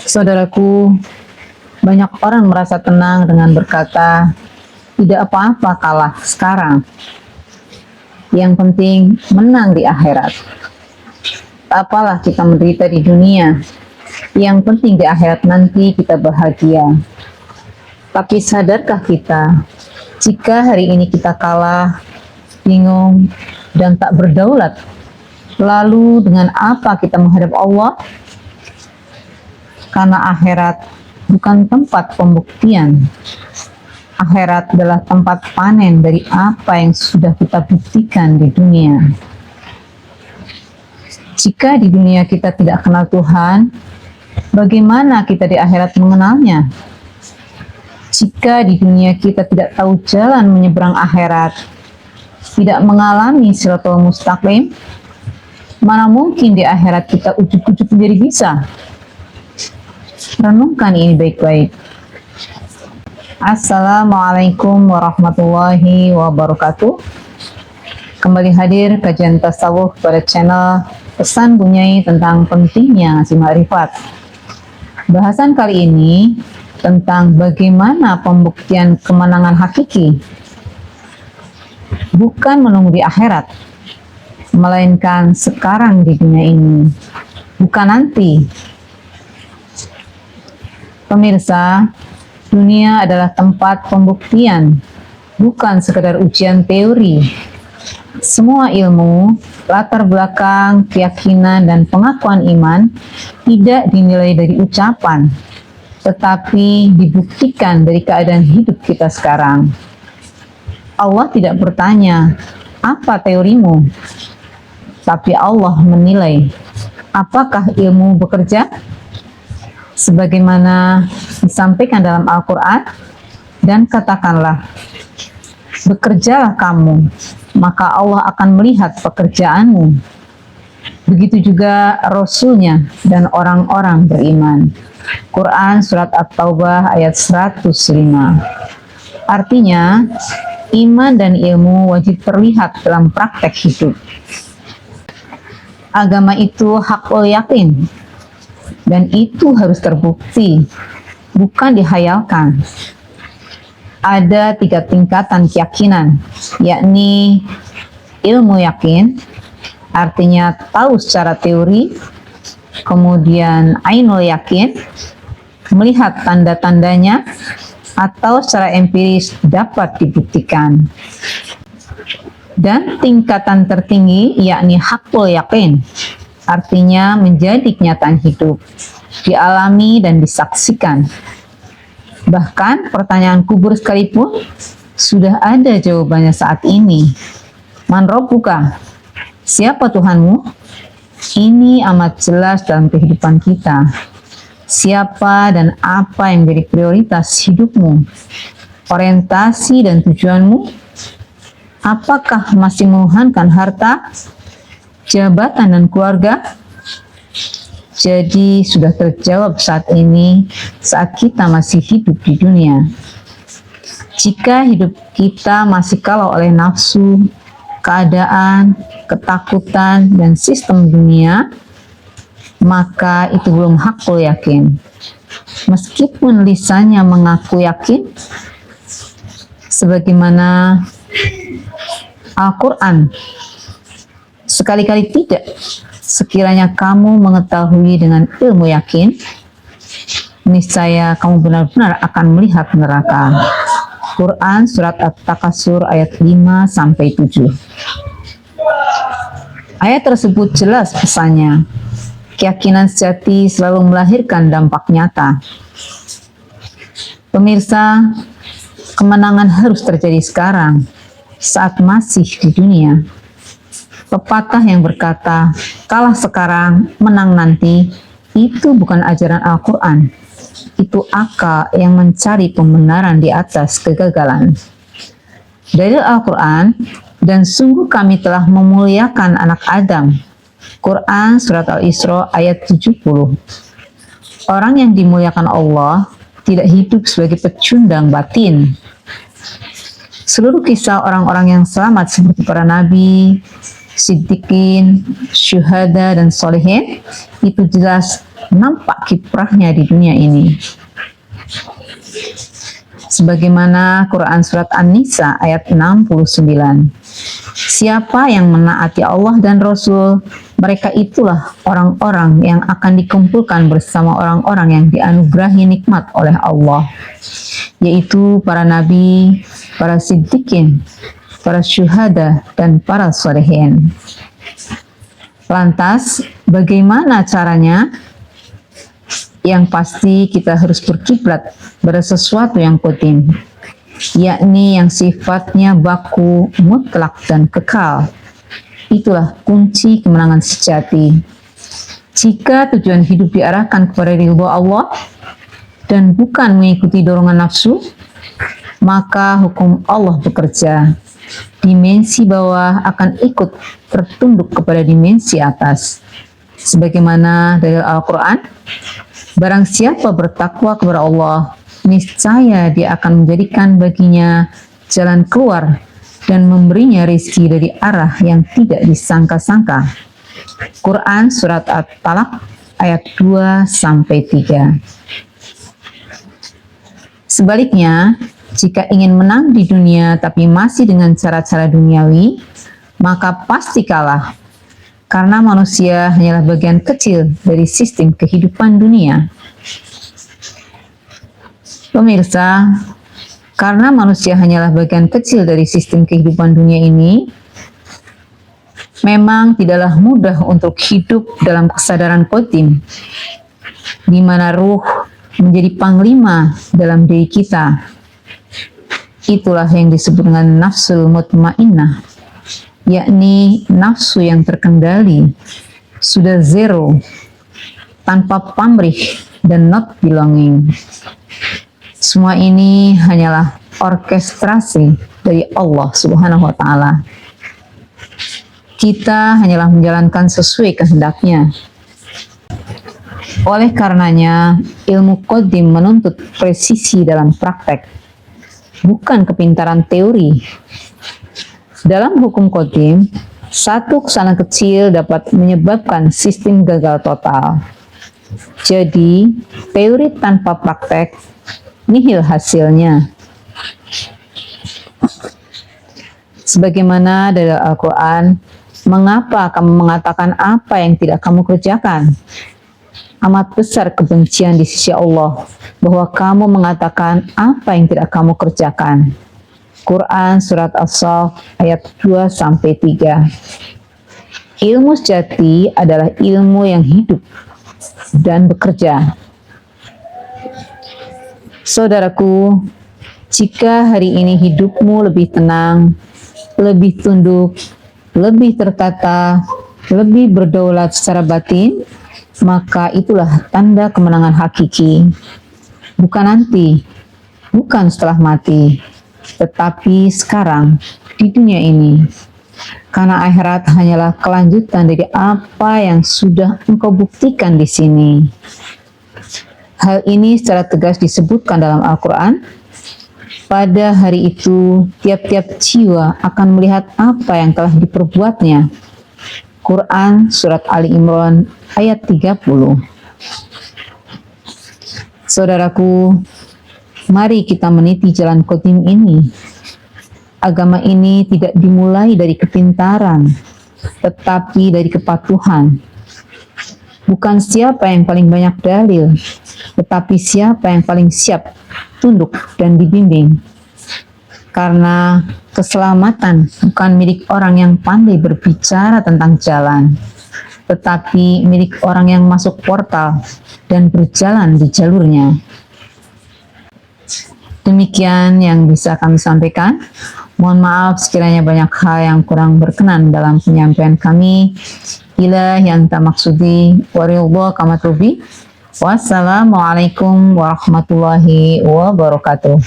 Saudaraku, banyak orang merasa tenang dengan berkata, tidak apa-apa kalah sekarang. Yang penting menang di akhirat. Tak apalah kita menderita di dunia. Yang penting di akhirat nanti kita bahagia. Tapi sadarkah kita, jika hari ini kita kalah, bingung, dan tak berdaulat, lalu dengan apa kita menghadap Allah? Karena akhirat bukan tempat pembuktian. Akhirat adalah tempat panen dari apa yang sudah kita buktikan di dunia. Jika di dunia kita tidak kenal Tuhan, bagaimana kita di akhirat mengenalnya? Jika di dunia kita tidak tahu jalan menyeberang akhirat, tidak mengalami siratal mustaqim, mana mungkin di akhirat kita ujuk-ujuk menjadi bisa? Renungkan ini baik-baik. Assalamualaikum warahmatullahi wabarakatuh. Kembali hadir kajian tasawuf pada channel Pesan Bunyai tentang pentingnya ngaji ma'rifat. Bahasan kali ini tentang bagaimana pembuktian kemenangan hakiki. Bukan menunggu di akhirat, melainkan sekarang di dunia ini, bukan nanti. Pemirsa, dunia adalah tempat pembuktian, bukan sekedar ujian teori. Semua ilmu, latar belakang, keyakinan, dan pengakuan iman tidak dinilai dari ucapan, tetapi dibuktikan dari keadaan hidup kita sekarang. Allah tidak bertanya, apa teorimu? Tapi Allah menilai, apakah ilmu bekerja? Sebagaimana disampaikan dalam Al-Quran, dan katakanlah, bekerjalah kamu, maka Allah akan melihat pekerjaanmu. Begitu juga Rasulnya dan orang-orang beriman. Quran Surat At-Taubah ayat 105. Artinya, iman dan ilmu wajib terlihat dalam praktek hidup. Agama itu hakul yakin, dan itu harus terbukti, bukan dihayalkan. Ada 3 tingkatan keyakinan, yakni ilmu yakin, artinya tahu secara teori, kemudian ainul yakin, melihat tanda-tandanya, atau secara empiris dapat dibuktikan. Dan tingkatan tertinggi yakni hakul yakin, artinya menjadi kenyataan hidup, dialami dan disaksikan. Bahkan pertanyaan kubur sekalipun sudah ada jawabannya saat ini. Man rabbuka? Siapa Tuhanmu? Ini amat jelas dalam kehidupan kita. Siapa dan apa yang menjadi prioritas hidupmu? Orientasi dan tujuanmu? Apakah masih menuhankan harta, jabatan, dan keluarga? Jadi sudah terjawab saat ini, saat kita masih hidup di dunia. Jika hidup kita masih kalah oleh nafsu, keadaan, ketakutan, dan sistem dunia, maka itu belum hakul yakin. Meskipun lisannya mengaku yakin, sebagaimana Al-Quran, sekali-kali tidak. Sekiranya kamu mengetahui dengan ilmu yakin, niscaya kamu benar-benar akan melihat neraka. Quran Surat At-Takasur ayat 5-7. Ayat tersebut jelas pesannya. Keyakinan sejati selalu melahirkan dampak nyata. Pemirsa, kemenangan harus terjadi sekarang, saat masih di dunia. Pepatah yang berkata, kalah sekarang, menang nanti, itu bukan ajaran Al-Quran. Itu akal yang mencari pembenaran di atas kegagalan. Dari Al-Quran, dan sungguh kami telah memuliakan anak Adam. Quran Surat Al-Isra ayat 70. Orang yang dimuliakan Allah tidak hidup sebagai pecundang batin. Seluruh kisah orang-orang yang selamat seperti para nabi, siddiqin, syuhada, dan solehin itu jelas nampak kiprahnya di dunia ini. Sebagaimana Quran Surat An-Nisa ayat 69. Siapa yang menaati Allah dan Rasul, mereka itulah orang-orang yang akan dikumpulkan bersama orang-orang yang dianugerahi nikmat oleh Allah, yaitu para nabi, para siddiqin, para syuhada, dan para sholihin. Lantas, bagaimana caranya? Yang pasti kita harus berkiblat pada sesuatu yang qadim, yakni yang sifatnya baku, mutlak, dan kekal. Itulah kunci kemenangan sejati. Jika tujuan hidup diarahkan kepada ridho Allah dan bukan mengikuti dorongan nafsu, maka hukum Allah bekerja. Dimensi bawah akan ikut tertunduk kepada dimensi atas. Sebagaimana dari Al-Quran, barang siapa bertakwa kepada Allah, niscaya Dia akan menjadikan baginya jalan keluar dan memberinya rezeki dari arah yang tidak disangka-sangka. Quran Surat At-Talaq ayat 2-3. Sebaliknya, jika ingin menang di dunia tapi masih dengan cara-cara duniawi, maka pasti kalah. Karena manusia hanyalah bagian kecil dari sistem kehidupan dunia. Pemirsa, karena manusia hanyalah bagian kecil dari sistem kehidupan dunia ini, memang tidaklah mudah untuk hidup dalam kesadaran qadim, di mana ruh menjadi panglima dalam diri kita. Itulah yang disebut dengan nafsul mutmainnah, yakni nafsu yang terkendali, sudah zero, tanpa pamrih dan not belonging. Semua ini hanyalah orkestrasi dari Allah Subhanahu wa Ta'ala. Kita hanyalah menjalankan sesuai kehendaknya. Oleh karenanya, ilmu qadim menuntut presisi dalam praktek, bukan kepintaran teori. Dalam hukum qadim, satu kesalahan kecil dapat menyebabkan sistem gagal total. Jadi, teori tanpa praktek nihil hasilnya. Sebagaimana dari Al-Quran, mengapa kamu mengatakan apa yang tidak kamu kerjakan? Amat besar kebencian di sisi Allah bahwa kamu mengatakan apa yang tidak kamu kerjakan. Quran Surat As-Saff ayat 2-3. Ilmu sejati adalah ilmu yang hidup dan bekerja. Saudaraku, jika hari ini hidupmu lebih tenang, lebih tunduk, lebih tertata, lebih berdaulat secara batin, maka itulah tanda kemenangan hakiki. Bukan nanti, bukan setelah mati, tetapi sekarang di dunia ini. Karena akhirat hanyalah kelanjutan dari apa yang sudah engkau buktikan di sini. Hal ini secara tegas disebutkan dalam Al-Quran. Pada hari itu, tiap-tiap jiwa akan melihat apa yang telah diperbuatnya. Quran Surat Ali Imran ayat 30. Saudaraku, mari kita meniti jalan qadim ini. Agama ini tidak dimulai dari kepintaran, tetapi dari kepatuhan. Bukan siapa yang paling banyak dalil, tetapi siapa yang paling siap tunduk dan dibimbing. Karena keselamatan bukan milik orang yang pandai berbicara tentang jalan, tetapi milik orang yang masuk portal dan berjalan di jalurnya. Demikian yang bisa kami sampaikan. Mohon maaf sekiranya banyak hal yang kurang berkenan dalam penyampaian kami. Ila yang tak maksudi waridho kamatubi. Wassalamualaikum warahmatullahi wabarakatuh.